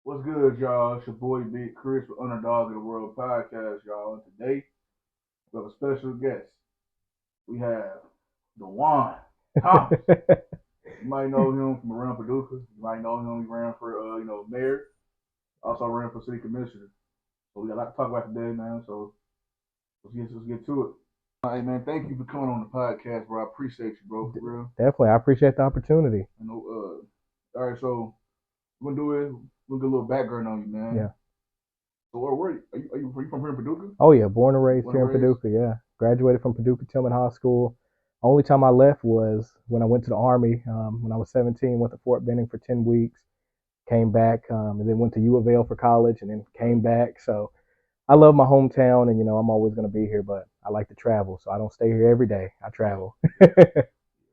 What's good, y'all? It's your boy Big Chris with Underdog of the World Podcast, y'all. And today we have a special guest. We have Dujuan Thomas. You might know him from around Paducah. You might know him. He ran for mayor. Also ran for city commissioner. So we got a lot to talk about today, man. So let's get to it. Hey man, thank you for coming on the podcast, bro. I appreciate you, bro, for real. Definitely, I appreciate the opportunity. You know, all right, so we're gonna do it. We'll get a little background on you, man. Yeah. So where are you from here in Paducah? Oh yeah, born and raised Born here and in raised? Paducah. Yeah, graduated from Paducah Tillman High School. Only time I left was when I went to the Army. When I was 17, went to Fort Benning for 10 weeks, came back, and then went to U of L for college, and then came back. So I love my hometown, and I'm always going to be here, but I like to travel, so I don't stay here every day. I travel. So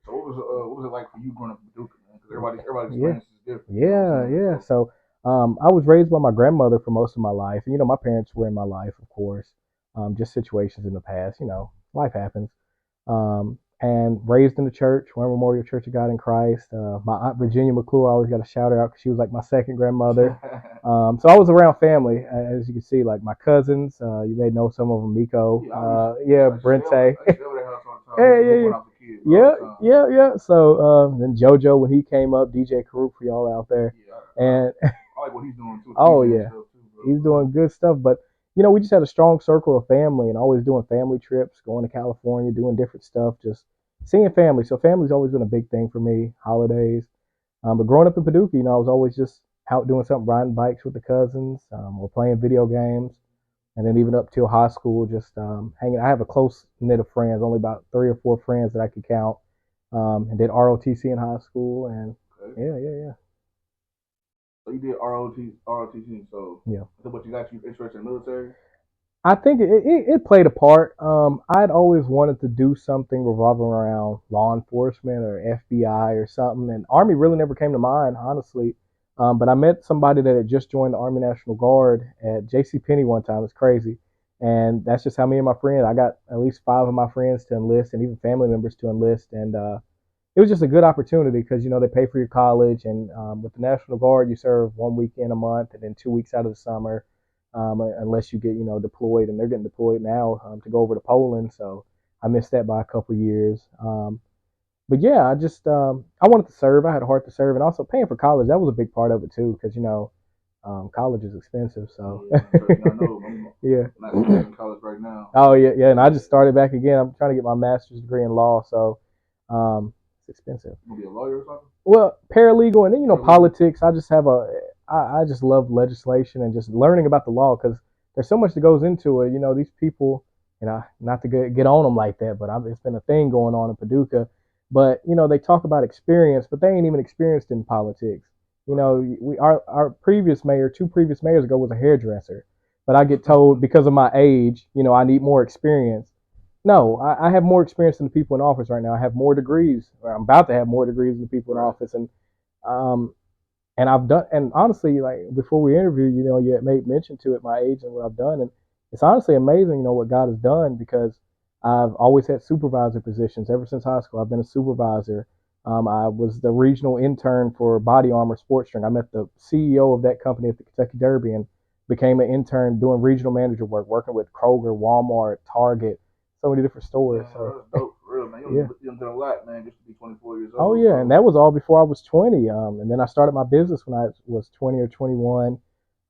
what was it like for you growing up in Paducah, man? Because everybody's Yeah, experience is different. You know what I'm yeah, saying? yeah. So So I was raised by my grandmother for most of my life. And, my parents were in my life, of course. Just situations in the past, life happens. And raised in the church, Warren Memorial Church of God in Christ. My Aunt Virginia McClure, I always got to shout her out because she was like my second grandmother. So I was around family, as you can see, like my cousins. You may know some of them, Miko. yeah, Yeah, I Brente. used to stay over their house all the time. Yeah, When yeah, I was a kid, bro, all yeah, the time. yeah, yeah. So then JoJo when he came up, DJ Karuk for y'all out there, Yeah, and I like what he's doing too, oh DJ and yeah, stuff too, bro. he's For real. doing good stuff. But we just had a strong circle of family and always doing family trips, going to California, doing different stuff, just seeing family. So family's always been a big thing for me. Holidays, but growing up in Paducah, I was always just out doing something, riding bikes with the cousins, or playing video games. And then even up till high school, just hanging. I have a close knit of friends, only about 3 or 4 friends that I could count. And did ROTC in high school, and Okay. yeah, yeah, yeah, So you did ROTC. So yeah. I think what you got you interested in the military? I think it played a part. I'd always wanted to do something revolving around law enforcement or FBI or something, and Army really never came to mind, honestly. But I met somebody that had just joined the Army National Guard at J.C. Penney one time. It's crazy, and that's just how me and my friend. I got at least 5 of my friends to enlist, and even family members to enlist, and it was just a good opportunity because they pay for your college, and with the National Guard you serve 1 week in a month, and then 2 weeks out of the summer, unless you get deployed, and they're getting deployed now to go over to Poland. So I missed that by a couple years. But yeah, I wanted to serve. I had a heart to serve, and also paying for college, that was a big part of it too because college is expensive. So Yeah, trust me, I know. yeah. I'm not in college right now. Oh yeah, yeah, and I just started back again. I'm trying to get my master's degree in law, so it's expensive. You gonna be a lawyer or something? Well, paralegal, and then Paralegal. politics. I just love legislation and just learning about the law because there's so much that goes into it. These people, not to get on them like that, but it's been a thing going on in Paducah. But they talk about experience, but they ain't even experienced in politics. Our previous mayor, 2 previous mayors ago, was a hairdresser, but I get told because of my age, I need more experience. No, I have more experience than the people in office right now. I have more degrees, or I'm about to have more degrees than the people in Right. office, um, and I've done. And honestly, like before we interview, you had made mention to it, my age and what I've done, and it's honestly amazing, what God has done because I've always had supervisor positions ever since high school. I've been a supervisor. I was the regional intern for Body Armor Sports Drink. I met the CEO of that company at the Kentucky Derby and became an intern doing regional manager work, working with Kroger, Walmart, Target, so many different stores. Man, So bro, that's dope for real, man. yeah. You done done a lot, man, just to be 24 years Oh old, yeah, and bro. that was all before I was 20. And then I started my business when I was 20 or 21.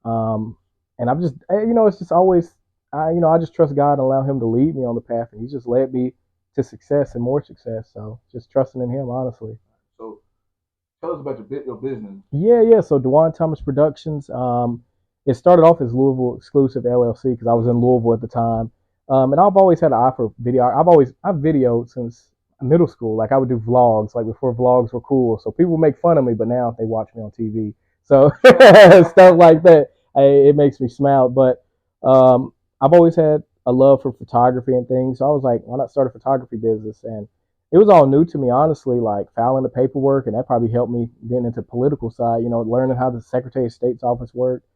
Um, and I'm just, it's just always, I just trust God and allow Him to lead me on the path, and He just led me to success and more success. So just trusting in Him, honestly. So tell us about your business. Yeah, yeah. So Dujuan Thomas Productions. It started off as Louisville Exclusive LLC because I was in Louisville at the time, and I've always had an eye for video. I've videoed since middle school. Like I would do vlogs, like before vlogs were cool. So people make fun of me, but now they watch me on TV. So stuff like that, it makes me smile. But I've always had a love for photography and things. So I was like, why not start a photography business? And it was all new to me, honestly, like filing the paperwork, and that probably helped me getting into political side, learning how the Secretary of State's office worked.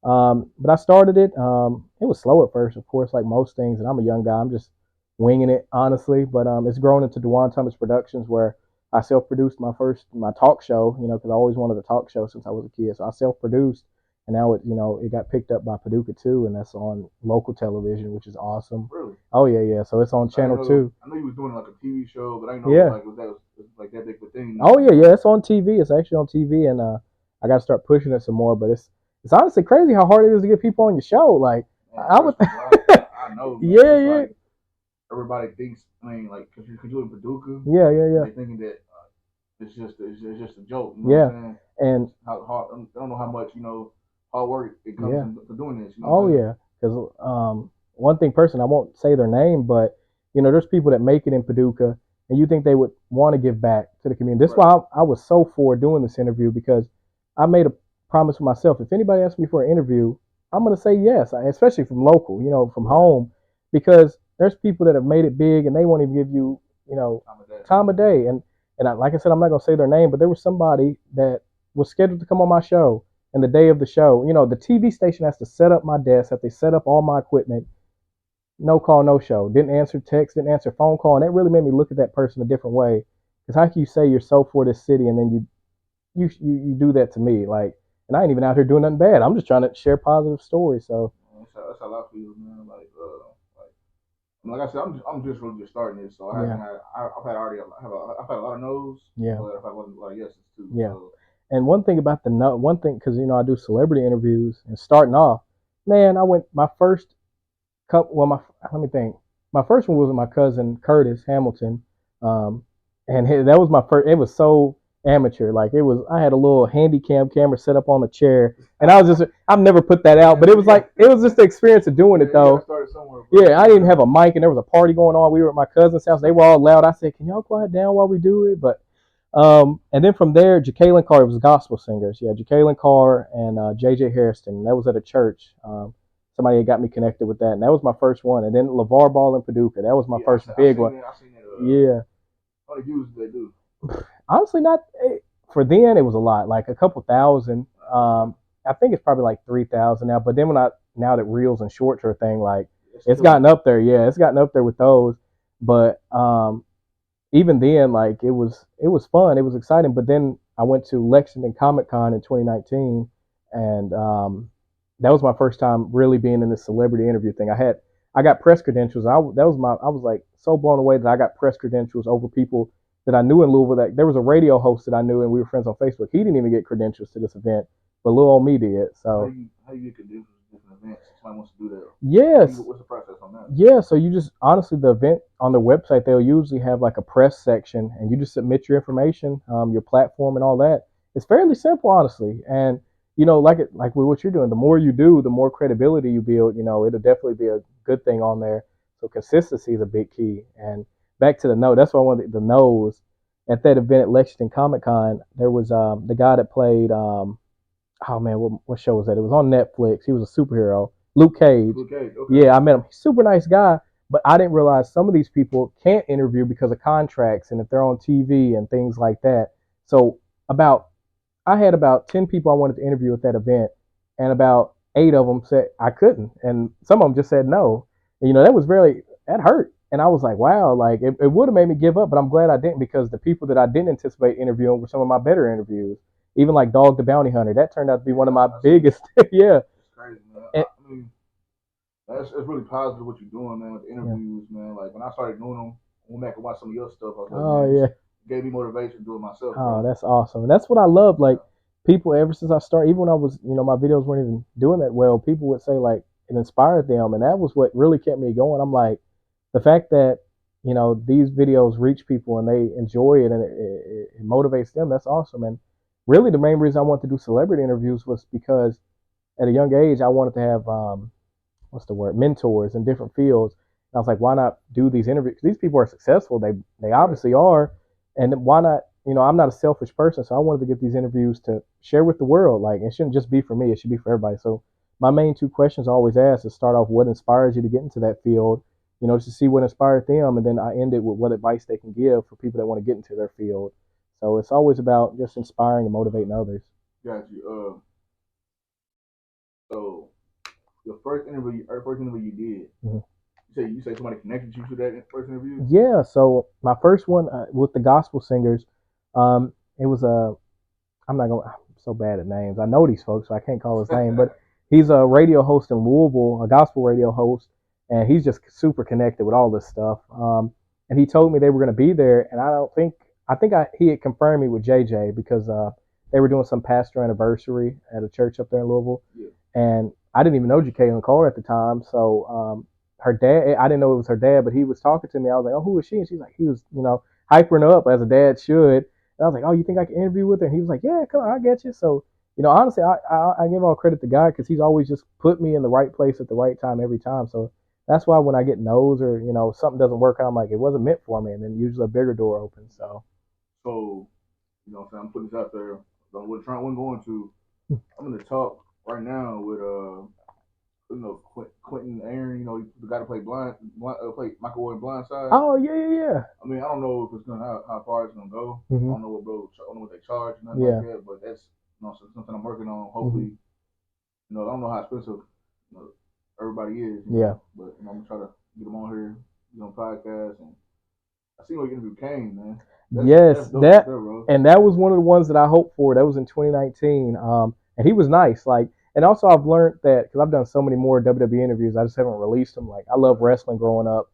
But I started it. It was slow at first, of course, like most things, and I'm a young guy. I'm just winging it, honestly. But it's grown into Dujuan Thomas Productions, where I self-produced my talk show, because I always wanted a talk show since I was a kid. So I self-produced, and now it got picked up by Paducah too, and that's on local television, which is awesome. Really? Oh yeah. So it's on Channel 2. I know he was doing like a TV show, but I didn't know Yeah. it was like that big of a thing. Oh yeah. It's on TV. It's actually on TV, and I got to start pushing it some more. But it's honestly crazy how hard it is to get people on your show. Like Man, I would. I know. Man. Yeah. Like, everybody thinks. I mean, like, cause you're in Paducah. Yeah. They thinking that it's just a joke. You know Yeah. what I'm saying? And how hard, I don't know how much hard work it comes into doing this. Oh yeah, because one thing person I won't say their name, but there's people that make it in Paducah, and you think they would want to give back to the community. That's why I was so for doing this interview, because I made a promise for myself. If anybody asks me for an interview, I'm gonna say yes, especially from local, from home, because there's people that have made it big and they won't even give you time of day. And like I said, I'm not gonna say their name, but there was somebody that was scheduled to come on my show, and the day of the show, the TV station has to set up my desk, have to set up all my equipment. No call, no show. Didn't answer text, didn't answer phone call, and that really made me look at that person a different way. Because how can you say you're so for this city and then you do that to me? Like, and I ain't even out here doing nothing bad. I'm just trying to share positive stories. So that's how I feel, man. Like I said, I'm just really just starting this, so I've had a lot of no's, but I've had a lot of yeses too. Yeah. So. And one thing about one thing, because I do celebrity interviews, and starting off, man, I went my first couple. Well, let me think. My first one was with my cousin Curtis Hamilton, and that was my first. It was so amateur, like it was. I had a little handy cam camera set up on the chair, and I've never put that out, but it was just the experience of doing it though. Yeah, I didn't even have a mic, and there was a party going on. We were at my cousin's house. They were all loud. I said, "Can y'all quiet down while we do it?" But and then from there, Jacqueline Carr, it was gospel singers. Yeah, Jacqueline Carr and J.J. Harrison. That was at a church. Somebody had got me connected with that, and that was my first one. And then LeVar Ball in Paducah. That was my first big one. Yeah. How many views did they do? Honestly, not for then. It was a lot, like a couple thousand. I think it's probably like 3,000 now. But then now that reels and shorts are a thing, like it's gotten up there. Yeah, it's gotten up there with those. But even then, like it was fun, it was exciting. But then I went to Lexington Comic Con in 2019, and that was my first time really being in this celebrity interview thing. I got press credentials. I was like so blown away that I got press credentials over people that I knew in Louisville. That there was a radio host that I knew, and we were friends on Facebook. He didn't even get credentials to this event, but little old me did. So how you get credentials to different events? Somebody wants to do that. Yes. What's the process on that? Yeah, so you just honestly, the event on their website, they'll usually have like a press section, and you just submit your information, your platform, and all that. It's fairly simple, honestly, and like with what you're doing, the more you do, the more credibility you build. It'll definitely be a good thing on there. So consistency is a big key. And back to the note, that's why I wanted the nose at that event at Lexington Comic Con. There was the guy that played oh man, what show was that? It was on Netflix. He was a superhero. Luke Cage. Okay. Yeah, I met him. He's a super nice guy, but I didn't realize some of these people can't interview because of contracts and if they're on TV and things like that. So I had about 10 people I wanted to interview at that event, and about 8 of them said I couldn't, and some of them just said no. And, that hurt. And I was like, wow, like it would have made me give up, but I'm glad I didn't, because the people that I didn't anticipate interviewing were some of my better interviews. Even like Dog the Bounty Hunter, that turned out to be one of my biggest. Yeah. It's crazy, man. I mean, it's really positive what you're doing, man, with the interviews, man. Like when I started doing them, I went back and watched some of your stuff. I was like, it gave me motivation to do it myself. Oh, that's awesome. And that's what I love. Like people, ever since I started, even when I was, my videos weren't even doing that well, people would say like it inspired them, and that was what really kept me going. I'm like, the fact that these videos reach people and they enjoy it, and it motivates them. That's awesome. And really, the main reason I wanted to do celebrity interviews was because at a young age I wanted to have mentors in different fields. And I was like, why not do these interviews? These people are successful. They obviously are, and why not? I'm not a selfish person, so I wanted to get these interviews to share with the world. Like it shouldn't just be for me; it should be for everybody. So my main 2 questions I always ask is start off what inspires you to get into that field, just to see what inspired them, and then I end it with what advice they can give for people that want to get into their field. So it's always about just inspiring and motivating others. Got you. So the first interview you did, you say somebody connected you to that first interview? Yeah. So my first one with the gospel singers, it was I'm not gonna so bad at names. I know these folks, so I can't call his name, but he's a radio host in Louisville, a gospel radio host, and he's just super connected with all this stuff. And he told me they were going to be there, and he had confirmed me with JJ because they were doing some pastor anniversary at a church up there in Louisville, Yeah. and I didn't even know Jacqueline Carr at the time, so her dad, I didn't know it was her dad, but he was talking to me. I was like, oh, who is she? And she's like, he was, hyping her up as a dad should. And I was like, oh, you think I can interview with her? And he was like, yeah, come on, I get you. So, honestly, I give all credit to God because he's always just put me in the right place at the right time every time. So that's why when I get no's or, something doesn't work out, I'm like, it wasn't meant for me. And then usually a bigger door opens. So, I'm putting this out there. What Trump wasn't going to, I'm going to talk right now with Quentin Aaron, the guy to play play Michael Ward in Blindside. Oh yeah. I mean, I don't know if it's gonna how far it's gonna go. Mm-hmm. I don't know what they charge, nothing like that. But that's something I'm working on. Hopefully, I don't know how expensive everybody is. But I'm gonna try to get them on here, on podcast, and I see what interview came, man. And that was one of the ones that I hoped for. That was in 2019. And he was nice. And also I've learned that because I've done so many more WWE interviews, I just haven't released them. I love wrestling growing up,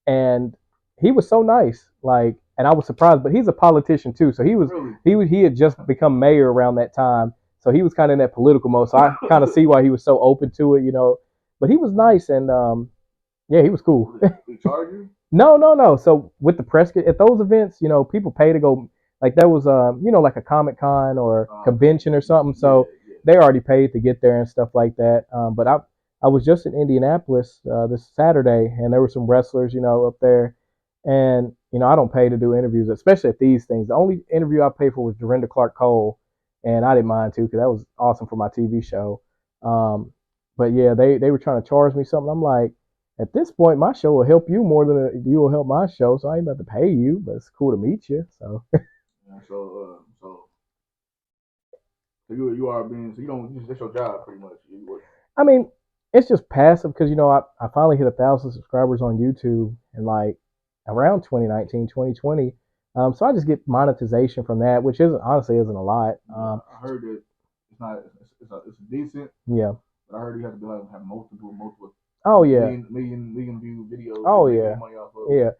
and he was so nice. And I was surprised, but he's a politician too. So he had just become mayor around that time, so he was kind of in that political mode. So I kind of see why he was so open to it, But he was nice, and he was cool. They charge you? No. So with the press at those events, people pay to go. Like that was like a Comic-Con or convention or something. So they already paid to get there and stuff like that. But I was just in Indianapolis this Saturday, and there were some wrestlers, up there. And, I don't pay to do interviews, especially at these things. The only interview I paid for was Dorinda Clark Cole, and I didn't mind too because that was awesome for my TV show. But yeah, they were trying to charge me something. I'm like, at this point, my show will help you more than you will help my show, so I ain't about to pay you, but it's cool to meet you. So. So you are being, so you don't, that's your job pretty much. I mean, it's just passive because, I finally hit 1,000 subscribers on YouTube in around 2019, 2020. So I just get monetization from that, which honestly isn't a lot. I heard that it's decent. Yeah. But I heard you have to have multiple. Oh yeah. Million view videos. Oh yeah. Money off of. Yeah.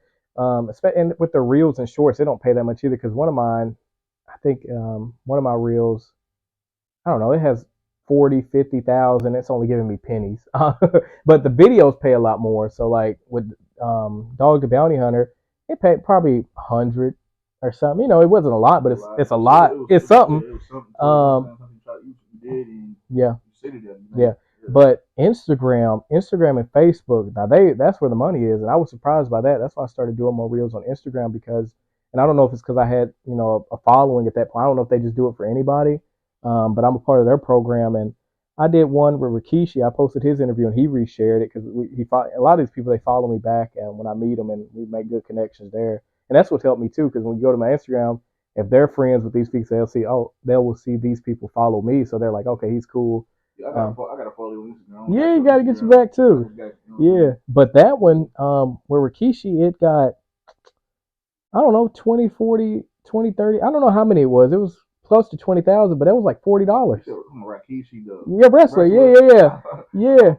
And with the reels and shorts, they don't pay that much either because one of mine, I think one of my reels, I don't know, it has 40, 50,000. It's only giving me pennies. But the videos pay a lot more. So with Dog the Bounty Hunter, it paid probably 100 or something. It wasn't a lot, but it's a lot. It's something. Yeah. Yeah. But Instagram and Facebook, now that's where the money is, and I was surprised by that. That's why I started doing more reels on Instagram because, and I don't know if it's because I had a following at that point. I don't know if they just do it for anybody, but I'm a part of their program, and I did one with Rikishi. I posted his interview and he reshared it because a lot of these people, they follow me back, and when I meet them, and we make good connections there, and that's what helped me too because when you go to my Instagram, if they're friends with these people, they will see these people follow me, so they're like, okay, he's cool. Yeah, I gotta follow you on Instagram. Yeah, you gotta get you back too. Yeah, but that one, where Rikishi, it got, I don't know, 20, 40, 20, 30. I don't know how many it was. It was close to 20,000, but that was like $40. Rikishi, though. Yeah, wrestler. Yeah.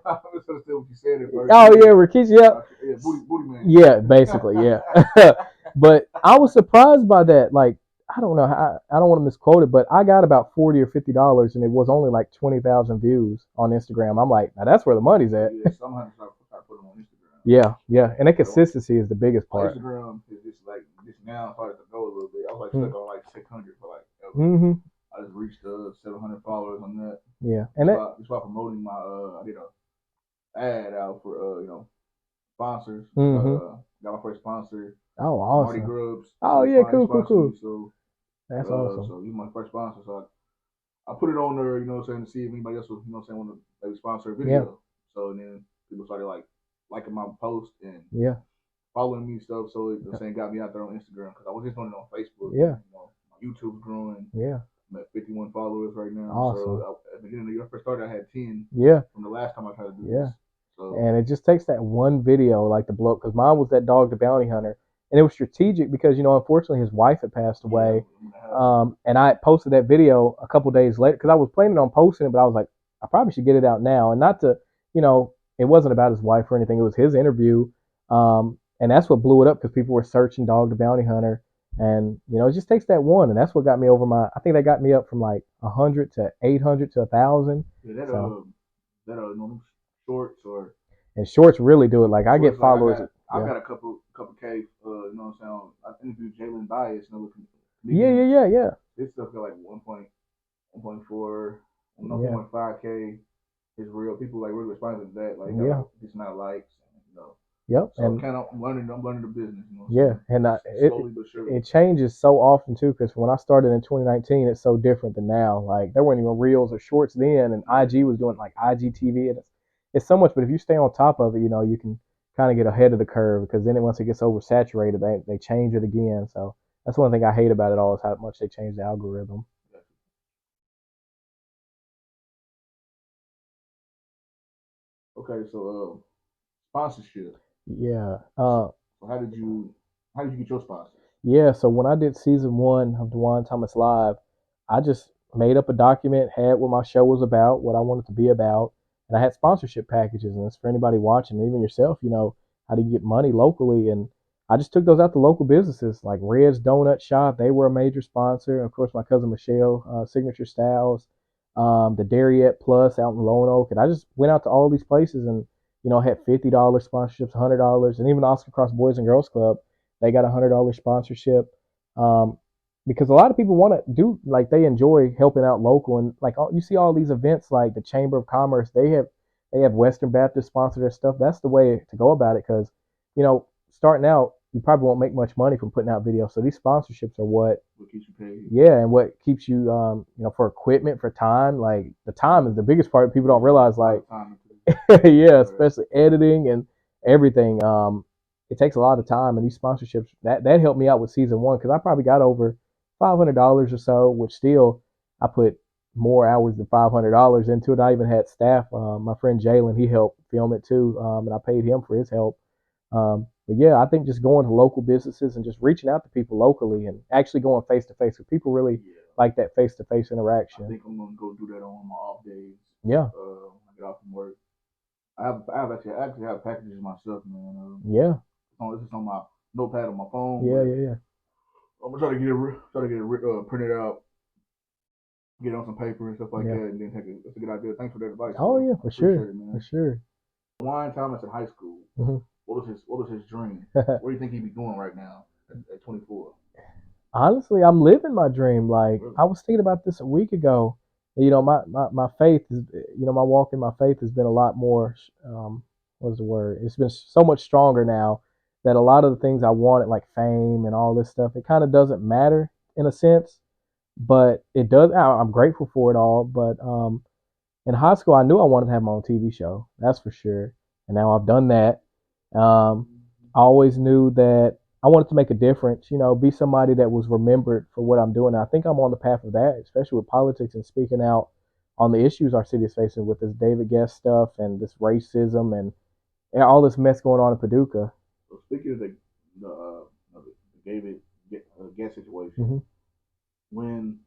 I misunderstood what you said at first. Oh yeah, Rikishi. Yeah. Yeah, booty man. Yeah, basically, yeah. But I was surprised by that. I don't know how, I don't want to misquote it, but I got about $40 or $50, and it was only 20,000 views on Instagram. I'm like, now that's where the money's at. Yeah, somehow I put them on Yeah, Instagram. and the consistency is the biggest part. Instagram is just now started to go a little bit. I was stuck on 600 for ever. Mm-hmm. I just reached 700 followers on that. Yeah, and that's why promoting my I did a ad out for sponsors. Mm-hmm. Got my first sponsor. Oh, awesome. Marty Grubbs. Oh yeah, cool. So that's awesome. So he's my first sponsor. So I put it on there, to see if anybody else would, want to maybe sponsor a video. Yeah. So and then people started liking my post and following me and stuff. So it got me out there on Instagram because I was just doing it on Facebook. Yeah. My YouTube's growing. Yeah. I'm at 51 followers right now. Awesome. So at the beginning when I first started, I had 10. Yeah. From the last time I tried to do this. So, and it just takes that one video to blow up because mine was that Dog the Bounty Hunter. and it was strategic because unfortunately his wife had passed away. Yeah. And I posted that video a couple days later because I was planning on posting it, but I was like, I probably should get it out now, and not to, it wasn't about his wife or anything. It was his interview, and that's what blew it up because people were searching Dog the Bounty Hunter, and it just takes that one, and that's what got me over my. I think that got me up from like 100 to 800 to 1,000. Yeah, So shorts or and shorts really do it. Like I get followers. I've got a couple K. You know what I'm saying? I interviewed Jalen Bias. Yeah. This stuff got like 1.4, Yeah. 1.5K. Is real. People like really responding to that. Like, it's not likes. Yep. So and I'm learning the business. Yeah, and slowly but surely. It changes so often too. Because when I started in 2019, it's so different than now. Like there weren't even reels or shorts then, and IG was doing like IGTV, and it's so much. But if you stay on top of it, you can kind of get ahead of the curve. Because then once it gets oversaturated, they change it again. So that's one thing I hate about it all is how much they change the algorithm. Okay, so sponsorship. Yeah. So how did you get your sponsor? Yeah, so when I did season 1 of Dujuan Thomas Live, I just made up a document, had what my show was about, what I wanted to be about, and I had sponsorship packages. And it's for anybody watching, even yourself, how do you get money locally? And I just took those out to local businesses like Red's Donut Shop. They were a major sponsor. And of course, my cousin Michelle, Signature Styles, the Dairyette Plus out in Lone Oak. And I just went out to all these places and, had $50 sponsorships, $100, and even Oscar Cross Boys and Girls Club. They got $100 sponsorship because a lot of people want to do like they enjoy helping out local and like you see all these events like the Chamber of Commerce. They have Western Baptist sponsor their stuff. That's the way to go about it because starting out you probably won't make much money from putting out videos. So these sponsorships are what keeps you paid. Yeah, and what keeps you for equipment, for time. Like the time is the biggest part. People don't realize like yeah, especially editing and everything. It takes a lot of time, and these sponsorships that helped me out with season 1 because I probably got over $500 or so, which still I put more hours than $500 into it. I even had staff. My friend Jalen, he helped film it too, and I paid him for his help. But yeah, I think just going to local businesses and just reaching out to people locally and actually going face to face because people really like that face to face interaction. I think I'm gonna go do that on my off days. Yeah. I get off from work. I actually have packages myself, man. Yeah. This is on my notepad on my phone. Yeah. I'm gonna try to get it printed out, get on some paper and stuff like that, and then that's a good idea. Thanks for that advice. Oh yeah, for sure, for sure. Dujuan Thomas in high school. Mm-hmm. What was his dream? What do you think he'd be doing right now at 24? Honestly, I'm living my dream. Like really? I was thinking about this a week ago. My faith is, my walk in my faith has been a lot more. What's the word? It's been so much stronger now that a lot of the things I wanted, like fame and all this stuff, it kind of doesn't matter in a sense, but it does. I'm grateful for it all. But in high school, I knew I wanted to have my own TV show. That's for sure. And now I've done that. I always knew that I wanted to make a difference, be somebody that was remembered for what I'm doing. And I think I'm on the path of that, especially with politics and speaking out on the issues our city is facing with this David Guest stuff and this racism and all this mess going on in Paducah. So speaking of the David Guest situation, when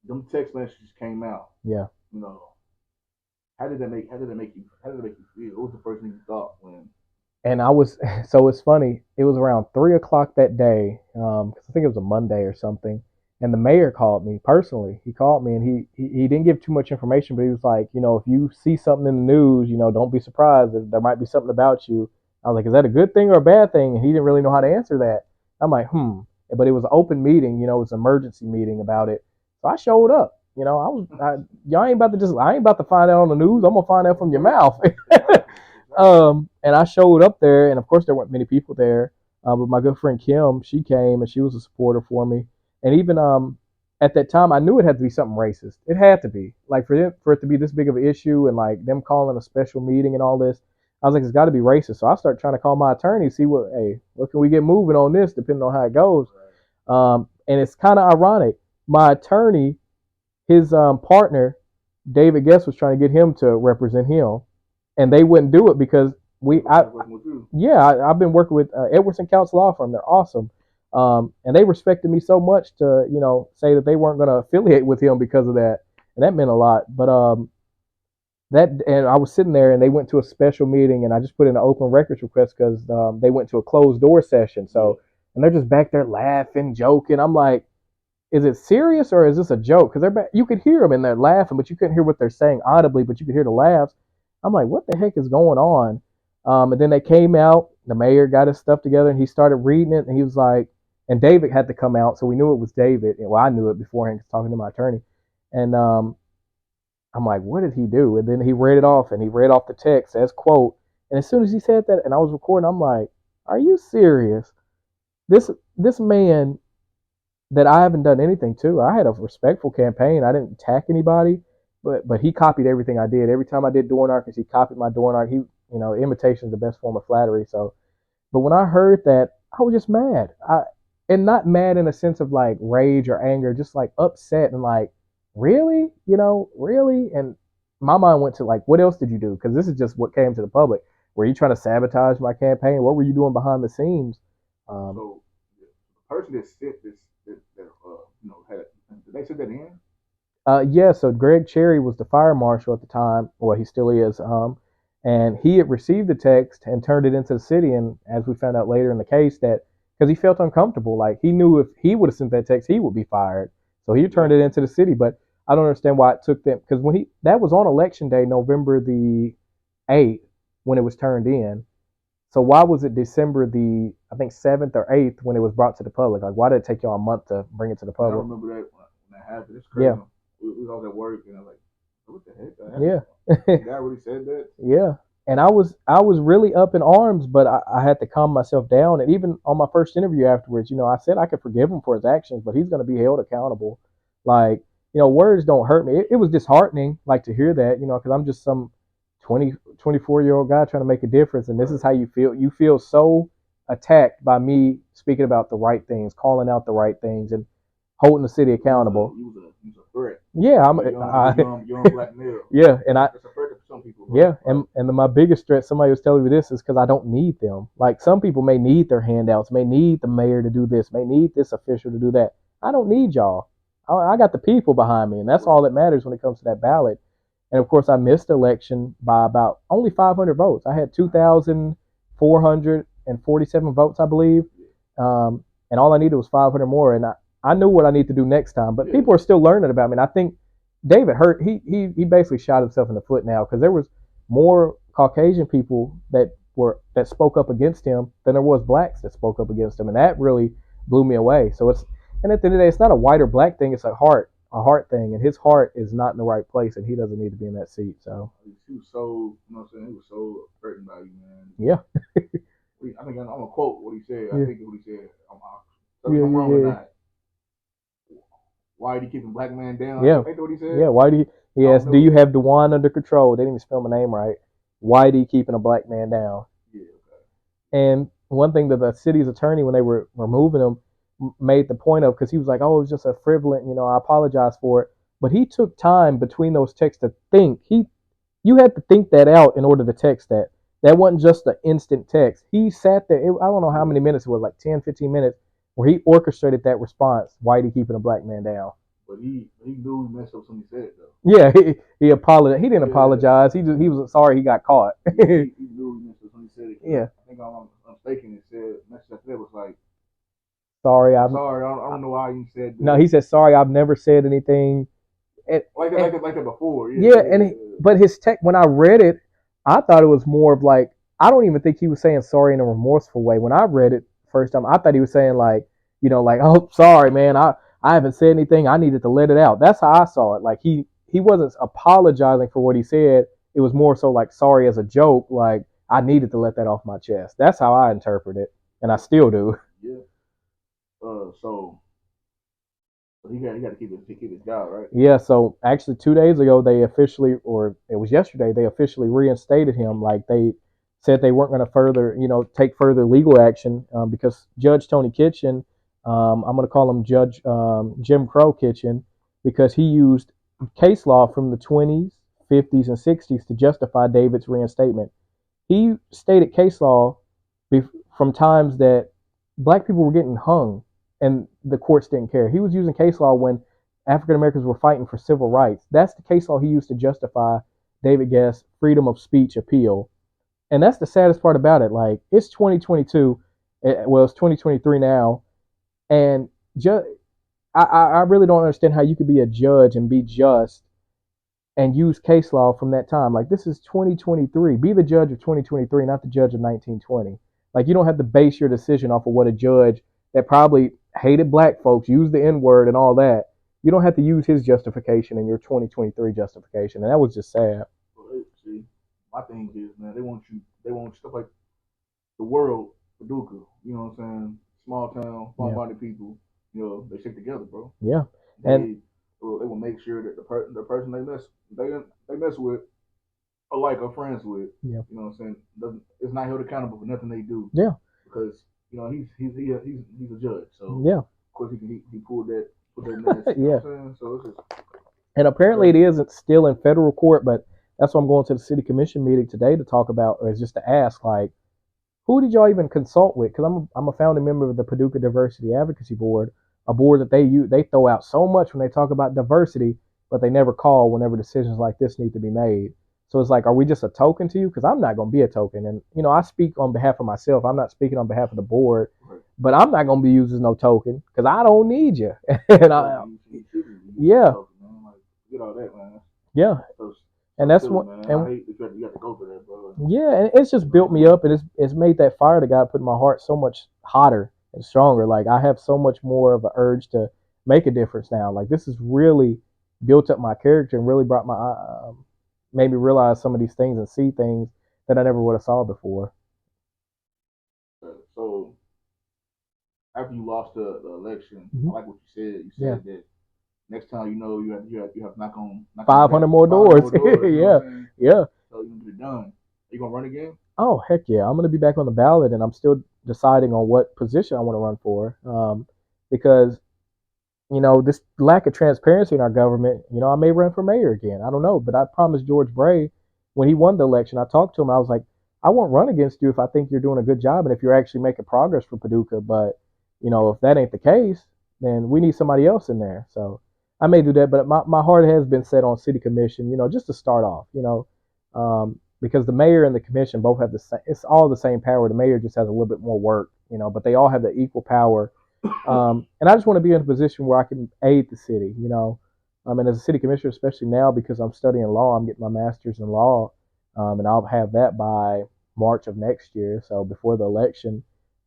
them text messages came out, how did that make you feel? What was the first thing you thought when? And so it's funny. It was around 3:00 that day, because I think it was a Monday or something. And the mayor called me personally. He called me and he didn't give too much information, but he was like, if you see something in the news, don't be surprised. There might be something about you. I was like, is that a good thing or a bad thing? And he didn't really know how to answer that. I'm like, But it was an open meeting, it was an emergency meeting about it. So I showed up. I ain't about to find out on the news. I'm gonna find out from your mouth. And I showed up there, and of course there weren't many people there. But my good friend Kim, she came and she was a supporter for me. And even at that time, I knew it had to be something racist. It had to be like for it to be this big of an issue, and like them calling a special meeting and all this. I was like, it's got to be racist. So I started trying to call my attorney, see what can we get moving on this, depending on how it goes. And it's kind of ironic. My attorney, his partner, David Guest, was trying to get him to represent him, and they wouldn't do it because I've been working with Edwardson Counsel Law Firm. They're awesome. And they respected me so much to, say that they weren't going to affiliate with him because of that. And that meant a lot. But and I was sitting there and they went to a special meeting and I just put in an open records request because they went to a closed door session. So, and they're just back there laughing, joking. I'm like, is it serious or is this a joke? Because you could hear them and they're laughing, but you couldn't hear what they're saying audibly, but you could hear the laughs. I'm like, what the heck is going on? And then they came out. The mayor got his stuff together and he started reading it. And he was like, and David had to come out, so we knew it was David. Well, I knew it beforehand talking to my attorney. And I'm like, what did he do? And then he read it off, and he read off the text as quote. And as soon as he said that, and I was recording, I'm like, are you serious? This man that I haven't done anything to. I had a respectful campaign. I didn't attack anybody, but he copied everything I did. Every time I did door knockers, he copied my door knock. Imitation is the best form of flattery. So, but when I heard that, I was just mad. And not mad in a sense of like rage or anger, just like upset and like, really, really. And my mind went to like, what else did you do? Because this is just what came to the public. Were you trying to sabotage my campaign? What were you doing behind the scenes? So the person that said this, had did they say that in? Yeah. So Greg Cherry was the fire marshal at the time. Well, he still is. And he had received the text and turned it into the city. And as we found out later in the case, that because he felt uncomfortable, like he knew if he would have sent that text, he would be fired. So he turned it into the city. But I don't understand why it took them, because that was on election day, November the 8th, when it was turned in. So why was it December the, I think, 7th or 8th when it was brought to the public? Like, why did it take y'all a month to bring it to the public? I remember that when that happened. It's crazy. Yeah. We was all at work and I was like, what the heck? Yeah. God really said that? Yeah. And I was really up in arms, but I had to calm myself down. And even on my first interview afterwards, I said I could forgive him for his actions, but he's going to be held accountable. Like, words don't hurt me. It was disheartening, like, to hear that, because I'm just some 24-year-old guy trying to make a difference. And this is how you feel. You feel so attacked by me speaking about the right things, calling out the right things, and holding the city accountable. You was a threat. Yeah, I'm young black male. Yeah, and it's a threat to some people. Yeah, and my biggest threat, somebody was telling me this, is because I don't need them. Like, some people may need their handouts, may need the mayor to do this, may need this official to do that. I don't need y'all. I got the people behind me, and that's all that matters when it comes to that ballot. And of course, I missed the election by about only 500 votes. I had 2,447 votes, I believe, and all I needed was 500 more. And I knew what I need to do next time, but people are still learning about me. And I think David Hurt, he basically shot himself in the foot now, because there was more Caucasian people that spoke up against him than there was blacks that spoke up against him, and that really blew me away. So and at the end of the day, it's not a white or black thing; it's a heart thing, and his heart is not in the right place, and he doesn't need to be in that seat. So he was so, you know what I'm saying, he was so threatened by you, man. Yeah. I think I'm gonna quote what he said. I think what he said. I'm wrong with that. Why did he keep a black man down? Yeah. Ain't that what he said? Yeah. Why do he asked, do you have Dujuan under control? They didn't even spell my name right. Why did he keeping a black man down? Yeah. Okay. And one thing that the city's attorney, when they were removing him, made the point of, because he was like, oh, it was just a frivolous, I apologize for it. But he took time between those texts to think. You had to think that out in order to text that. That wasn't just an instant text. He sat there, I don't know how many minutes it was, like 10, 15 minutes, where he orchestrated that response. Why did he keeping a black man down? But he knew he messed up when he said it, though. Yeah, he apologized. He didn't apologize. He was sorry he got caught. He knew he messed up when he said it. Yeah. I think I'm mistaken. It said, message after that was like, sorry, I don't know why you said that. No, he said, sorry, I've never said anything. Like that before. Yeah, but his text, when I read it, I thought it was more of like, I don't even think he was saying sorry in a remorseful way. When I read it first time, I thought he was saying like, like, oh, sorry, man, I haven't said anything. I needed to let it out. That's how I saw it. Like, he wasn't apologizing for what he said. It was more so like sorry as a joke. Like, I needed to let that off my chest. That's how I interpret it, and I still do. Yeah. So he got to keep his job, right? Yeah. So actually, 2 days ago, it was yesterday, they officially reinstated him. Like, they said they weren't going to further, take further legal action because Judge Tony Kitchen, I'm going to call him Judge Jim Crow Kitchen, because he used case law from the 20s, 50s, and 60s to justify David's reinstatement. He stated case law from times that black people were getting hung and the courts didn't care. He was using case law when African Americans were fighting for civil rights. That's the case law he used to justify David Guest's freedom of speech appeal. And that's the saddest part about it. Like, it's 2022. Well, it's 2023 now. And I really don't understand how you could be a judge and be just and use case law from that time. Like, this is 2023. Be the judge of 2023, not the judge of 1920. Like, you don't have to base your decision off of what a judge that probably hated black folks, used the N word and all that. You don't have to use his justification in your 2023 justification, and that was just sad. Well, see, my thing is, man, they want stuff like the world, Paducah. You know what I'm saying? Small town, small-minded people. You know, they stick together, bro. Yeah, They and they will make sure that the person they mess with or like or friends with. yeah, You know what I'm saying? Doesn't It's not held accountable for nothing they do yeah, because you know he's a judge, so yeah, of course he put that mess. You know yeah. what I'm saying? So it's just And apparently it isn't still in federal court, but that's why I'm going to the city commission meeting today to talk about, or is just to ask, like, who did y'all even consult with? Because I'm a founding member of the Paducah Diversity Advocacy Board, a board that they throw out so much when they talk about diversity, but they never call whenever decisions like this need to be made. So it's like, are we just a token to you? Because I'm not going to be a token, and I speak on behalf of myself. I'm not speaking on behalf of the board, right. but I'm not going to be used as no token because I don't need you. And yeah, Like, get all that, man. yeah, So, and that's silly, what, man. and I hate that you have to go through that, bro. yeah, and it's just built me up, and it's made that fire that God put in my heart so much hotter and stronger. Like, I have so much more of an urge to make a difference now. Like, this has really built up my character and really brought made me realize some of these things and see things that I never would have saw before. So after you lost the election, I Mm-hmm. like what you said. You Yeah, said that next time you have to knock on 500 more 500 doors. more doors. You know what Yeah, I'm saying? yeah. So you can get it done. Are you gonna run again? Oh, heck yeah. I'm going to be back on the ballot, and I'm still deciding on what position I want to run for. Because this lack of transparency in our government, I may run for mayor again. I don't know. But I promised George Bray when he won the election, I talked to him. I was like, I won't run against you if I think you're doing a good job and if you're actually making progress for Paducah. But, if that ain't the case, then we need somebody else in there. So I may do that. But my heart has been set on city commission, just to start off, because the mayor and the commission both have the same, it's all the same power. The mayor just has a little bit more work, but they all have the equal power, and I just want to be in a position where I can aid the city, and as a city commissioner, especially now because I'm studying law, I'm getting my master's in law, and I'll have that by March of next year. So before the election,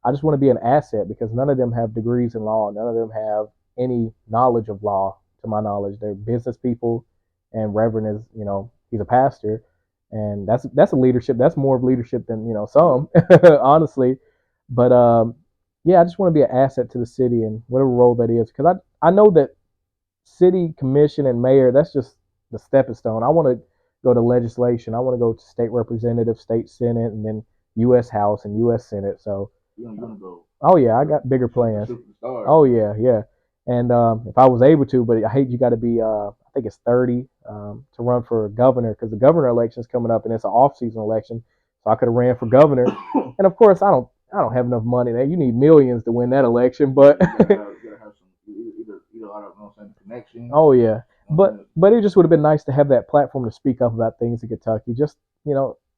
I just want to be an asset because none of them have degrees in law. None of them have any knowledge of law, to my knowledge. They're business people, and Reverend is, he's a pastor, and that's a leadership. That's more of leadership than some, honestly. But yeah, I just want to be an asset to the city and whatever role that is, because I know that city commission and mayor, that's just the stepping stone. I want to go to legislation. I want to go to state representative, state senate, and then U.S. House and U.S. Senate. So, You gonna go? oh yeah, I got bigger plans. Oh yeah, yeah. And if I was able to, but I hate you got to be, I think it's 30 to run for governor because the governor election is coming up and it's an off-season election. So I could have ran for governor, and of course I don't have enough money there. You need millions to win that election, but You gotta have some either a lot of connections. oh yeah, but Okay. but it just would have been nice to have that platform to speak up about things in Kentucky. Just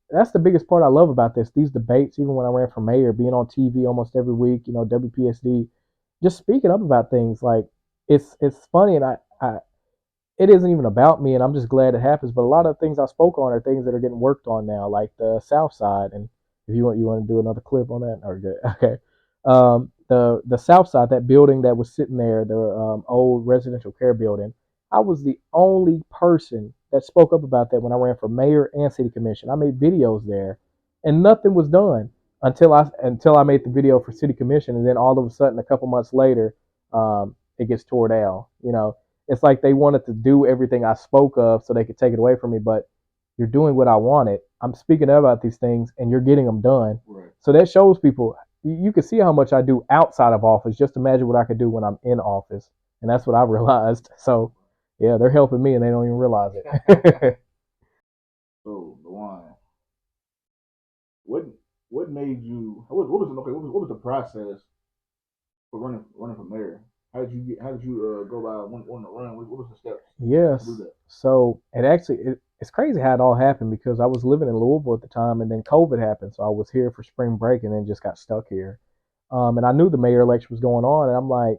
that's the biggest part I love about this. These debates, even when I ran for mayor, being on TV almost every week, WPSD, just speaking up about things like it's funny, and I it isn't even about me, and I'm just glad it happens. But a lot of things I spoke on are things that are getting worked on now, like the South Side. And if you want to do another clip on that, or good, okay. The South Side, that building that was sitting there, the old residential care building. I was the only person that spoke up about that when I ran for mayor and city commission. I made videos there, and nothing was done until I made the video for city commission, and then all of a sudden, a couple months later, it gets tore down. It's like they wanted to do everything I spoke of so they could take it away from me, but you're doing what I wanted. I'm speaking about these things and you're getting them done. Right. So that shows people, you can see how much I do outside of office. Just imagine what I could do when I'm in office. And that's what I realized. So, yeah, they're helping me and they don't even realize it. So, Dujuan, what what made you? What was okay? What was the process for running for mayor? How did you go about wanting to run? What was the steps to do Yes. that? So it's crazy how it all happened because I was living in Louisville at the time, and then COVID happened. So I was here for spring break, and then just got stuck here. And I knew the mayor election was going on, and I'm like,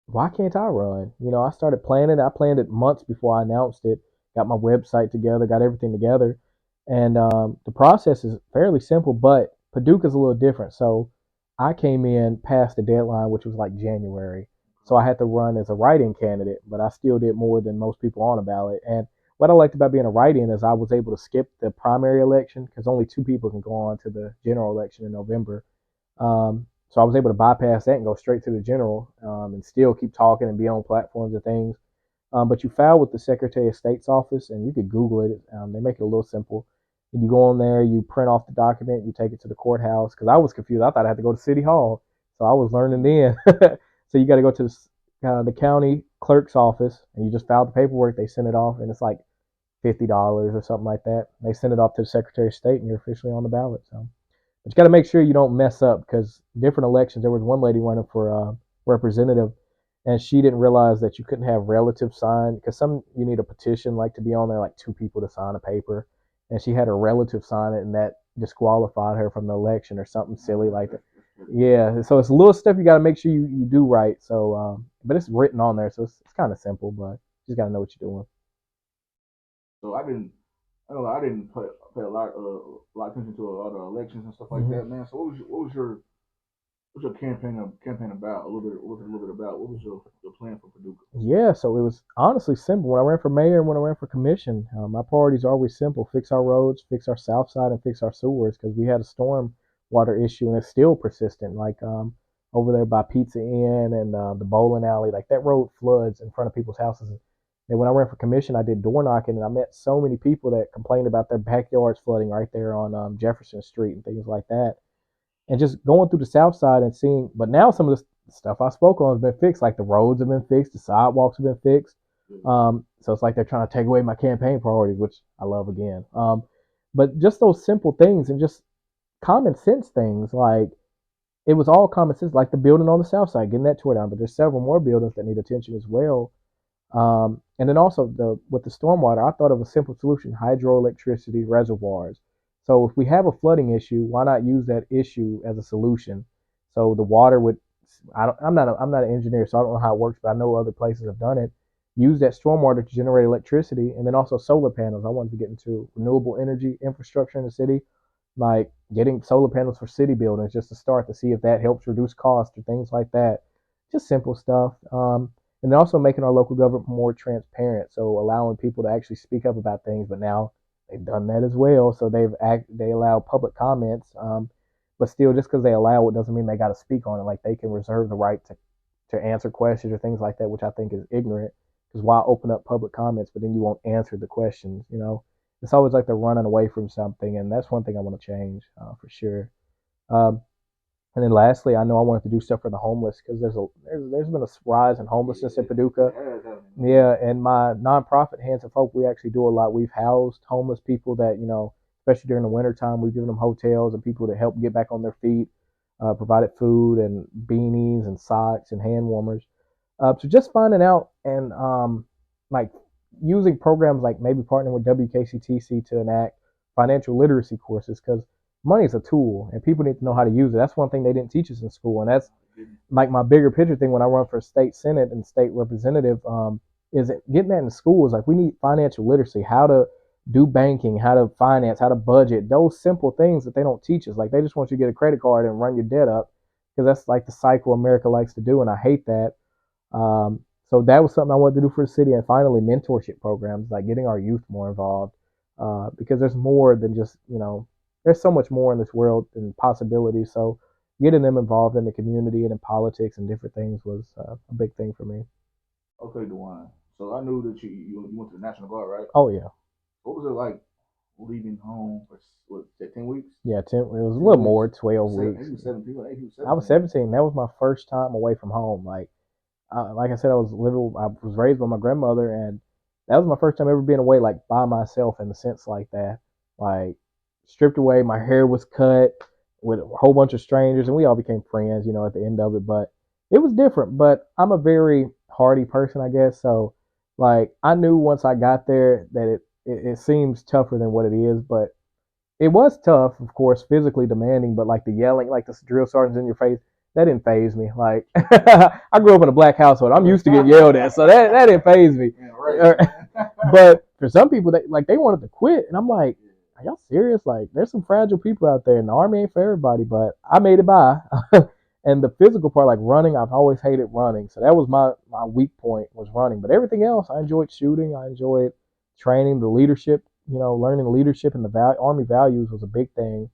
why can't I run? I started planning. I planned it months before I announced it. Got my website together, got everything together, and the process is fairly simple. But Paducah's a little different. So I came in past the deadline, which was like January. So I had to run as a write-in candidate, but I still did more than most people on a ballot. And what I liked about being a write-in is I was able to skip the primary election because only two people can go on to the general election in November. So I was able to bypass that and go straight to the general, and still keep talking and be on platforms and things. But you file with the Secretary of State's office, and you could Google it. They make it a little simple. And you go on there, you print off the document, you take it to the courthouse. Because I was confused. I thought I had to go to City Hall. So I was learning then. So you got to go to the county clerk's office, and you just file the paperwork. They send it off, and it's like $50 or something like that. They send it off to the Secretary of State, and you're officially on the ballot. So. But you got to make sure you don't mess up because different elections. There was one lady running for representative, and she didn't realize that you couldn't have relatives sign because some you need a petition like to be on there, like two people to sign a paper, and she had her relative sign it, and that disqualified her from the election or something silly like that. Yeah, so it's a little stuff you got to make sure you do right. So, but it's written on there, so it's kind of simple, but you just got to know what you're doing. So I know I didn't pay a lot of attention to a lot of elections and stuff like Mm-hmm. that, man. So what's your campaign about? A little bit about what was your plan for Paducah? Yeah, so it was honestly simple. When I ran for mayor and when I ran for commission, my priorities are always simple: fix our roads, fix our south side, and fix our sewers because we had a storm water issue and it's still persistent. Like over there by Pizza Inn and the bowling alley, like that road floods in front of people's houses. And when I ran for commission, I did door knocking and I met so many people that complained about their backyards flooding right there on Jefferson Street and things like that, and just going through the south side and seeing. But now some of the stuff I spoke on has been fixed, like the roads have been fixed, the sidewalks have been fixed. So it's like they're trying to take away my campaign priorities, which I love again. But just those simple things and just common sense things, like it was all common sense, like the building on the south side, getting that tore down. But there's several more buildings that need attention as well. And then also with the stormwater, I thought of a simple solution: hydroelectricity reservoirs. So if we have a flooding issue, why not use that issue as a solution? So the water would, I'm not an engineer, so I don't know how it works, but I know other places have done it. Use that stormwater to generate electricity, and then also solar panels. I wanted to get into renewable energy infrastructure in the city, like getting solar panels for city buildings just to start to see if that helps reduce costs or things like that. Just simple stuff. And then also making our local government more transparent, so allowing people to actually speak up about things. But now they've done that as well, so they allow public comments. But still, just because they allow it doesn't mean they got to speak on it. Like they can reserve the right to answer questions or things like that, which I think is ignorant. Because why open up public comments, but then you won't answer the questions? It's always like they're running away from something, and that's one thing I want to change for sure. Um, and then lastly, I know I wanted to do stuff for the homeless because there's been a rise in homelessness in Paducah. Yeah, and my nonprofit Hands of Hope, we actually do a lot. We've housed homeless people that especially during the winter time, we've given them hotels and people to help get back on their feet, provided food and beanies and socks and hand warmers. So just finding out and like using programs like maybe partnering with WKCTC to enact financial literacy courses because money is a tool and people need to know how to use it. That's one thing they didn't teach us in school, and that's like my bigger picture thing when I run for state senate and state representative. Is getting that in schools. Like we need financial literacy, how to do banking, how to finance, how to budget, those simple things that they don't teach us. Like they just want you to get a credit card and run your debt up because that's like the cycle America likes to do, and I hate that. So that was something I wanted to do for the city, and finally mentorship programs, like getting our youth more involved, because there's more than just there's so much more in this world and possibilities. So getting them involved in the community and in politics and different things was a big thing for me. Okay, Dujuan. So I knew that you went to the National Guard, right? Oh yeah, What was it like leaving home for what, 10 weeks? yeah. It was a 10 little weeks. more, 12 weeks. He was 17. Right? He was I was 17. 17. That was my first time away from home. Like I said, I was raised by my grandmother, and that was my first time ever being away like by myself in a sense like that. Like stripped away. My hair was cut with a whole bunch of strangers, and we all became friends, at the end of it. But it was different. But I'm a very hardy person, I guess. So, like, I knew once I got there that it seems tougher than what it is, but it was tough, of course, physically demanding, but like the yelling, like the drill sergeants in your face, that didn't phase me. Like I grew up in a black household. I'm used to getting yelled at, so that didn't phase me. Yeah, right. But for some people, they wanted to quit, and I'm like, are y'all serious? Like, there's some fragile people out there, and the army ain't for everybody. But I made it by. And the physical part, like running, I've always hated running, so that was my weak point was running. But everything else, I enjoyed shooting. I enjoyed training, the leadership. Learning leadership and the army values was a big thing.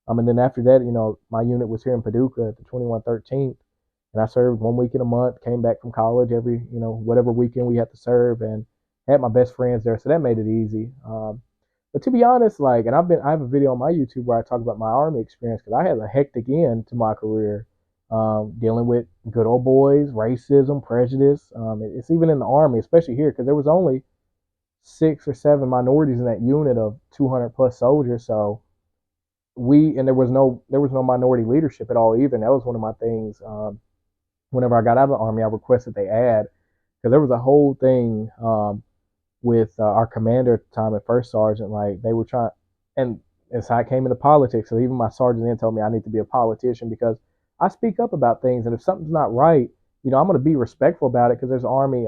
And then after that, my unit was here in Paducah at the 2113th, and I served 1 week in a month. Came back from college every, whatever weekend we had to serve, and had my best friends there, so that made it easy. But to be honest, like, and I have a video on my YouTube where I talk about my army experience because I had a hectic end to my career, dealing with good old boys, racism, prejudice. It's even in the army, especially here, because there was only 6 or 7 minorities in that unit of 200 plus soldiers. So there was no minority leadership at all either. And that was one of my things. Whenever I got out of the army, I requested they add because there was a whole thing with our commander at the time, at first sergeant. Like they were trying, and it's how I came into politics. So even my sergeant then told me I need to be a politician because I speak up about things, and if something's not right, I'm going to be respectful about it because there's army.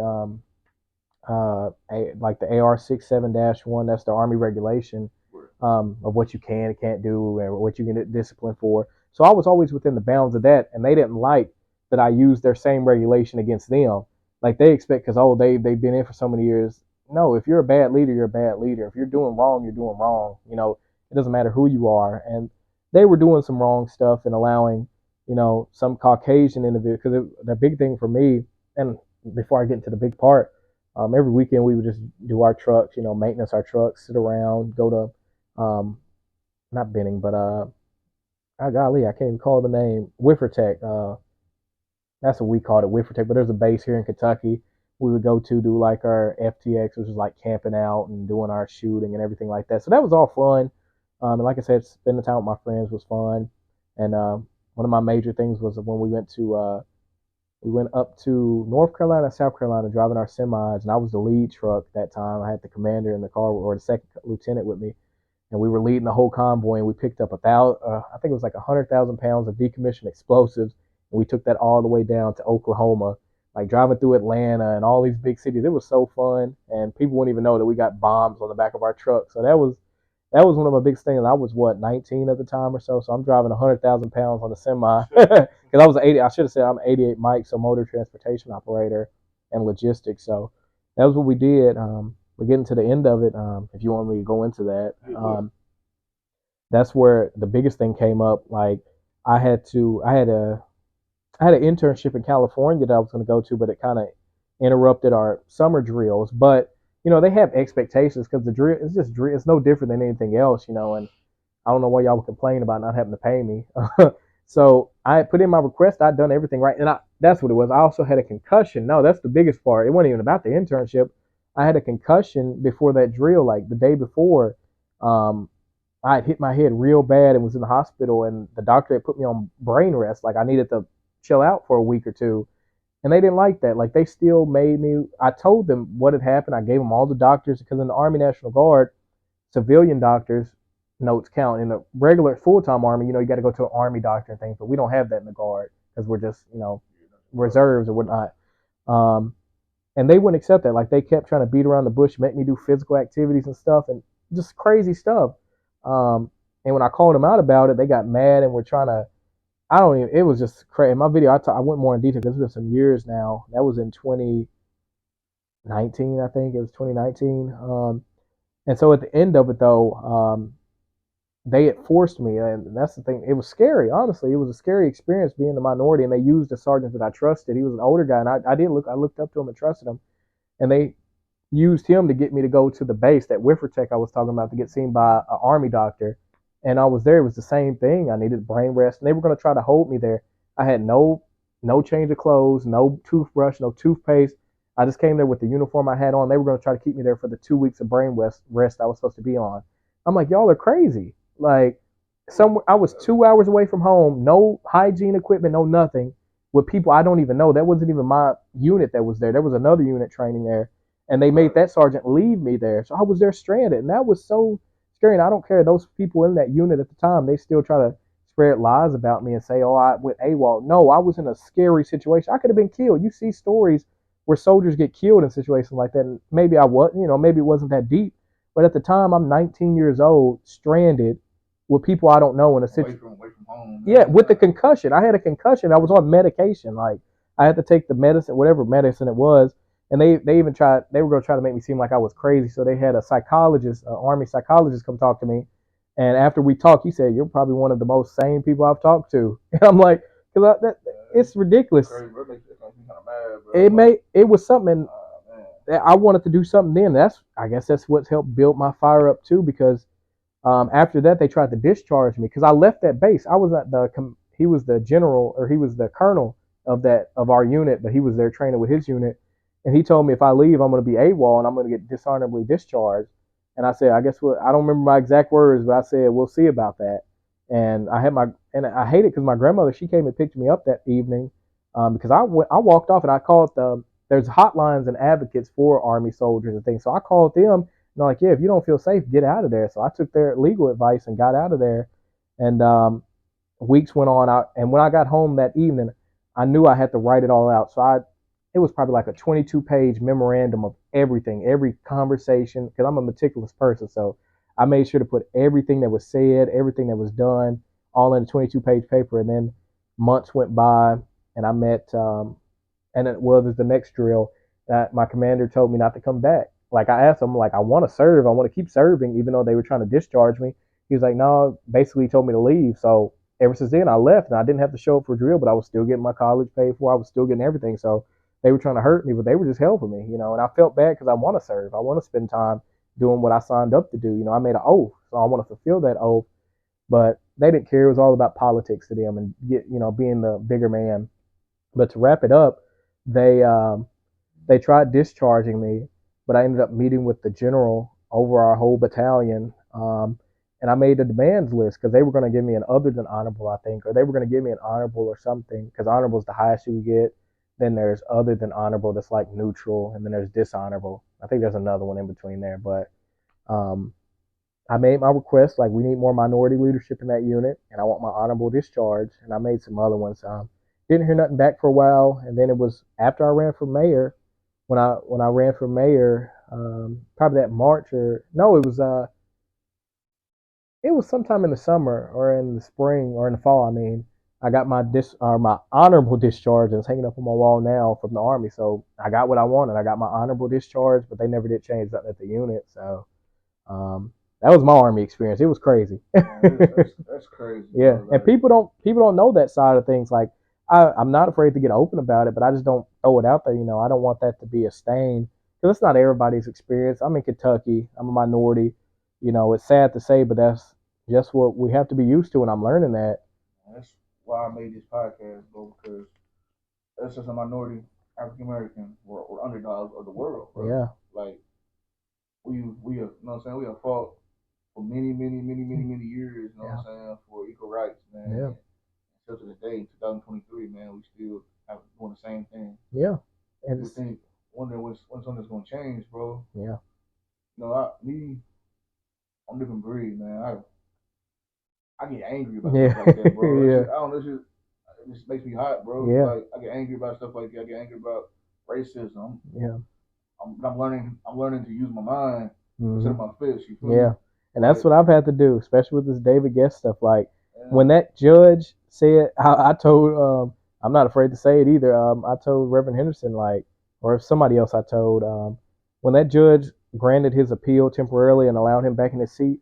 Like the AR-67-1, that's the Army regulation of what you can and can't do and what you can get disciplined for. So I was always within the bounds of that, and they didn't like that I used their same regulation against them. Like they expect, because they've been in for so many years. No, if you're a bad leader, you're a bad leader. If you're doing wrong, you're doing wrong. It doesn't matter who you are. And they were doing some wrong stuff and allowing, some Caucasian individual. Because the big thing for me, and before I get into the big part, every weekend we would just do our trucks, maintenance our trucks, sit around, go to, not Benning, but golly, I can't even call the name, Wiffertech. That's what we called it, Wiffertech. But there's a base here in Kentucky. We would go to do like our FTX, which is like camping out and doing our shooting and everything like that. So that was all fun. And like I said, spending time with my friends was fun. And one of my major things was when we went up to North Carolina, South Carolina, driving our semis, and I was the lead truck that time. I had the commander in the car, or the second lieutenant with me, and we were leading the whole convoy. And we picked up I think it was like 100,000 pounds of decommissioned explosives, and we took that all the way down to Oklahoma, like driving through Atlanta and all these big cities. It was so fun, and people wouldn't even know that we got bombs on the back of our truck. So that was one of my biggest things. I was 19 at the time or so, so I'm driving 100,000 pounds on a semi because I was 80. I should have said I'm 88 Mike, so motor transportation operator and logistics. So that was what we did. We're getting to the end of it. If you want me to go into that, that's where the biggest thing came up. Like I had an internship in California that I was going to go to, but it kind of interrupted our summer drills. But they have expectations because the drill is just drill. It's no different than anything else, and I don't know why y'all would complain about not having to pay me. So I put in my request. I'd done everything right, and that's what it was. I also had a concussion. No, that's the biggest part. It wasn't even about the internship. I had a concussion before that drill, like the day before. I had hit my head real bad and was in the hospital, and the doctor had put me on brain rest. Like I needed to chill out for a week or two. And they didn't like that. Like they still made me. I told them what had happened. I gave them all the doctors because in the Army National Guard, civilian doctors notes count. In the regular full time Army, you got to go to an Army doctor and things. But we don't have that in the Guard because we're just reserves or whatnot. And they wouldn't accept that. Like they kept trying to beat around the bush, make me do physical activities and stuff, and just crazy stuff. And when I called them out about it, they got mad and were trying to. I don't even. It was just crazy. In my video, I went more in detail because it's been some years now. That was in 2019, I think it was 2019. And so at the end of it, though, they had forced me, and that's the thing. It was scary, honestly. It was a scary experience being the minority, and they used a sergeant that I trusted. He was an older guy, and I looked up to him and trusted him, and they used him to get me to go to the base, that Wiffertech I was talking about, to get seen by an Army doctor. And I was there. It was the same thing. I needed brain rest, and they were going to try to hold me there. I had no change of clothes, no toothbrush, no toothpaste. I just came there with the uniform I had on. They were going to try to keep me there for the 2 weeks of brain rest I was supposed to be on. I'm like, y'all are crazy. Like somewhere, I was 2 hours away from home, no hygiene equipment, no nothing, with people I don't even know. That wasn't even my unit that was there. There was another unit training there, and they made that sergeant leave me there. So I was there stranded, and that was so scary. And I don't care. Those people in that unit at the time, they still try to spread lies about me and say, "Oh, I went AWOL." No, I was in a scary situation. I could have been killed. You see stories where soldiers get killed in situations like that, and maybe I wasn't. Maybe it wasn't that deep. But at the time, I'm 19 years old, stranded with people I don't know in a situation. Away from home. Yeah, with the concussion. I had a concussion. I was on medication. Like I had to take the medicine, whatever medicine it was, and they even tried. They were gonna try to make me seem like I was crazy. So they had a psychologist, an army psychologist, come talk to me. And after we talked, he said, "You're probably one of the most sane people I've talked to." And I'm like, "Cause it's ridiculous." Crazy, bro. Makes me kind of mad, bro. It was something that I wanted to do something then. I guess that's what's helped build my fire up too, because after that, they tried to discharge me because I left that base. I was at he was the general, or he was the colonel of our unit, but he was there training with his unit, and he told me if I leave, I'm going to be AWOL and I'm going to get dishonorably discharged. And I said, I guess what, I don't remember my exact words, but I said we'll see about that. And I hate it because my grandmother, she came and picked me up that evening, because I walked off and I called there's hotlines and advocates for Army soldiers and things, so I called them. And like, yeah, if you don't feel safe, get out of there. So I took their legal advice and got out of there. And weeks went on. And when I got home that evening, I knew I had to write it all out. So it was probably like a 22-page memorandum of everything, every conversation, because I'm a meticulous person. So I made sure to put everything that was said, everything that was done, all in a 22-page paper. And then months went by, and I met, and it was the next drill that my commander told me not to come back. Like I asked him, like, I want to serve, I want to keep serving, even though they were trying to discharge me. He was like, no, basically he told me to leave. So ever since then, I left, and I didn't have to show up for drill, but I was still getting my college paid for. I was still getting everything. So they were trying to hurt me, but they were just helping me, And I felt bad because I want to serve. I want to spend time doing what I signed up to do. I made an oath, so I want to fulfill that oath. But they didn't care. It was all about politics to them and being the bigger man. But to wrap it up, they they tried discharging me, but I ended up meeting with the general over our whole battalion. And I made a demands list because they were going to give me an other than honorable, I think, or they were going to give me an honorable or something, because honorable is the highest you get. Then there's other than honorable, that's like neutral, and then there's dishonorable. I think there's another one in between there, but um, I made my request, like, we need more minority leadership in that unit, and I want my honorable discharge. And I made some other ones. Didn't hear nothing back for a while, and then it was after I ran for mayor. When I ran for mayor, probably that March, or no, it was sometime in the summer or in the spring or in the fall. I mean, I got my honorable discharge, and it's hanging up on my wall now from the army. So I got what I wanted. I got my honorable discharge, but they never did change that at the unit. So that was my army experience. It was crazy. That's crazy. Yeah, bro. And people don't know that side of things. Like I'm not afraid to get open about it, but I just don't throw it out there. I don't want that to be a stain, because it's not everybody's experience. I'm in Kentucky. I'm a minority. It's sad to say, but that's just what we have to be used to, and I'm learning that. That's why I made this podcast, bro, because that's just a minority African American. We're underdogs of the world, bro. Yeah. Like we have, you know what I'm saying? We have fought for many, many, many, many, many years, you know what I'm saying, for equal rights, man. Yeah. Until to the day, in 2023, man, we still have doing the same thing. Yeah. And just wondering when something's gonna change, bro. Yeah. I'm different breed, man. I get angry about stuff like that, bro. Yeah. I don't know. It just makes me hot, bro. Yeah. Like I get angry about stuff like that. I get angry about racism. Yeah. I'm learning to use my mind instead of my fists. You feel Yeah. me? And that's what I've had to do, especially with this David Guest stuff. Like when that judge said, I told, I'm not afraid to say it either. I told Reverend Henderson, like, or somebody else, I told, when that judge granted his appeal temporarily and allowed him back in his seat,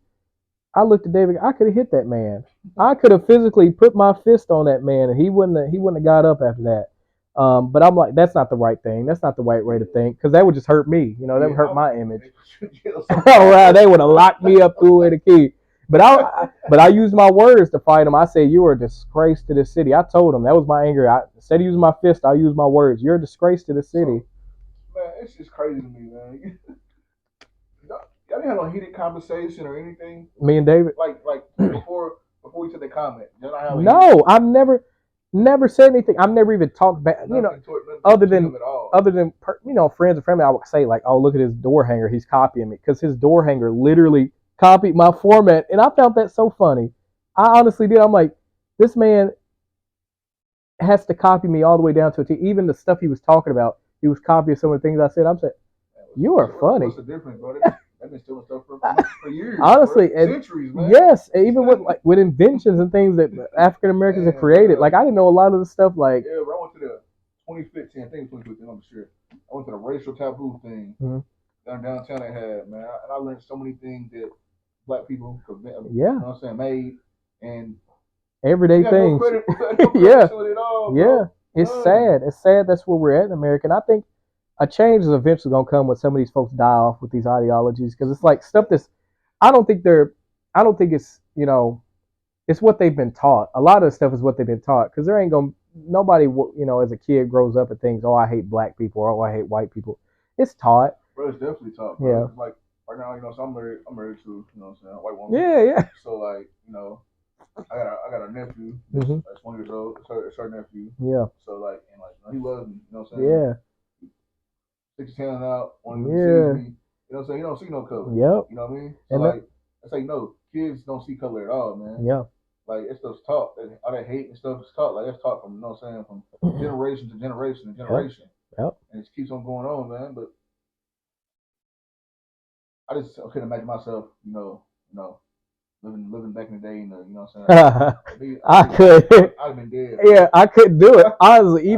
I looked at David. I could have hit that man. I could have physically put my fist on that man, and he wouldn't have got up after that. But I'm like, that's not the right thing. That's not the right way to think, because that would just hurt me. That would hurt my image. All right, they would have locked me up through the key. But I used my words to fight him. I said, "You are a disgrace to the city." I told him that was my anger. Instead of using my fist, I used my words. You're a disgrace to the city. So, man, it's just crazy to me, man. Y'all didn't have no heated conversation or anything. Me and David. Like before you said the comment. Then I have No, I've never said anything. I've never even talked back. Other than friends and family, I would say like, oh, look at his door hanger. He's copying me because his door hanger literally copied my format, and I found that so funny. I honestly did. I'm like, this man has to copy me all the way down to a T. Even the stuff he was talking about, he was copying some of the things I said. I'm saying, you are funny. What's the difference, bro? They've been stealing stuff for years. Honestly, centuries, man. Yes, even with inventions and things that African Americans have created. Like I didn't know a lot of the stuff. Like bro, I went to the 2015. I think it was 2015. I'm sure. I went to the racial taboo thing downtown. They had, man, and I learned so many things that black people, you know what I'm saying, made and everyday things. It's sad. It's sad that's where we're at in America. And I think a change is eventually gonna come when some of these folks die off with these ideologies because it's like stuff that's I don't think it's it's what they've been taught. A lot of the stuff is what they've been taught because there ain't gonna nobody as a kid grows up and thinks, oh, I hate black people or oh, I hate white people. It's taught. Bro, it's definitely taught. Bro. Yeah. It's like right now, so I'm married to what I'm saying, a white woman. Yeah. So like I got a nephew that's 1 year old. It's her nephew. Yeah. So like he loves me. You know what I'm saying? Yeah. 6 out, one of them sees me. You know what I'm saying? You don't see no color. Yep. You know what I mean? So like that's like kids don't see color at all, man. Yeah. Like it's stuff's taught. All that hate and stuff is taught. Like that's taught from from generation to generation to generation. Yep. And it just keeps on going on, man. But I couldn't imagine myself, living back in the day, you know what I'm saying? I could. I'd have been dead. Bro. Yeah, I couldn't do it. Honestly,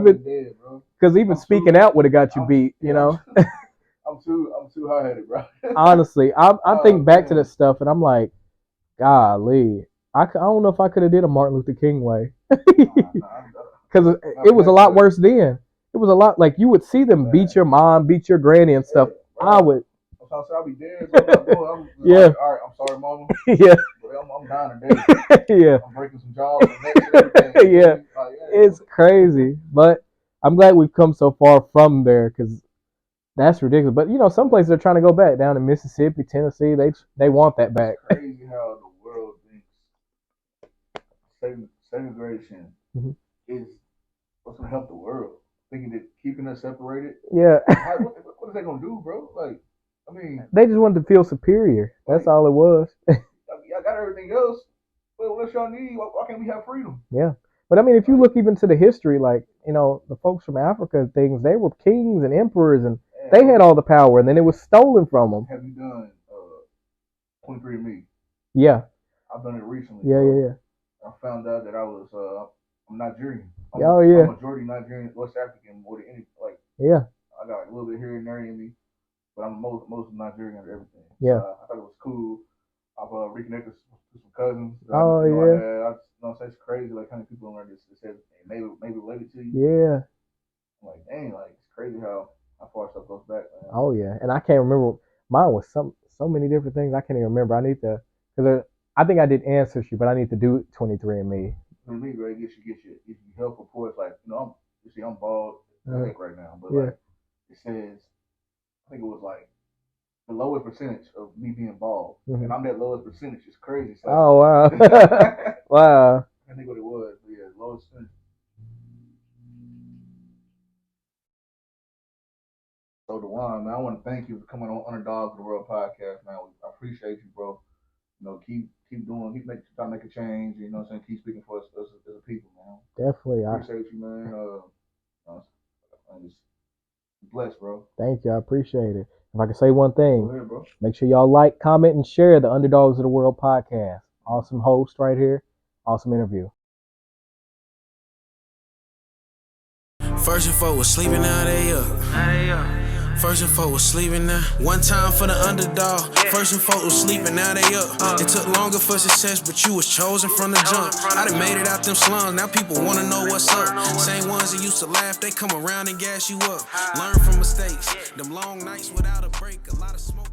because I'm speaking out would have got you beat, you know. I'm too high headed, bro. Honestly, I think back to this stuff and I'm like, golly, I don't know if I could have did a Martin Luther King way, because it was a lot worse then. It was a lot like you would see them beat your mom, beat your granny and stuff. I would. I'll be dead. I'm yeah. Like, all right, I'm sorry, mama. Yeah. I'm dying today. Yeah. I'm breaking some jaws and necks and everything. Yeah. It's crazy, but I'm glad we've come so far from there because that's ridiculous. But some places are trying to go back down in Mississippi, Tennessee. They want that back. It's crazy how the world thinks segregation is what's gonna help the world. Thinking that keeping us separated. Yeah. What is that gonna do, bro? Like. I mean, they just wanted to feel superior. That's all it was. I got everything else. But what y'all need? Why can't we have freedom? Yeah. But I mean, if you look even to the history, like, the folks from Africa and things, they were kings and emperors and they had all the power and then it was stolen from them. Have you done 23andMe? Yeah. I've done it recently. Yeah. I found out that I'm Nigerian. I'm majority Nigerian, West African, more than any, like. Yeah. I got a little bit here and there in me. But I'm most Nigerian and everything. Yeah. I thought it was cool. I've reconnected to some cousins. It's crazy. Like, how many people on there just said, hey, maybe related to you. Yeah. I'm like, dang, like it's crazy how far stuff goes back, man. Oh yeah, and I can't remember. Mine was so many different things. I can't even remember. I need to, because I think I did Ancestry, but I need to do 23andMe. For me, right, get you help reports. Like, I'm bald right now, but like it says. I think it was like the lowest percentage of me being bald, and I'm that lowest percentage. It's crazy. So, oh wow, wow. I think what it was, but yeah, lowest percentage. So Dujuan, man, I want to thank you for coming on Underdogs of the World podcast, man. I appreciate you, bro. Keep trying to make a change. You know what I'm saying? Keep speaking for us as a people, man. Definitely, I appreciate you, man. I'm just blessed, bro. Thank you. I appreciate it. If I can say one thing, go ahead, bro. Make sure y'all like, comment, and share the Underdogs of the World podcast. Awesome host right here. Awesome interview. First and four was sleeping, now they up. First and four was sleeping now. One time for the underdog. First and four was sleeping, now they up. It took longer for success, but you was chosen from the jump. I done made it out them slums, now people wanna know what's up. Same ones that used to laugh, they come around and gas you up. Learn from mistakes. Them long nights without a break, a lot of smoke.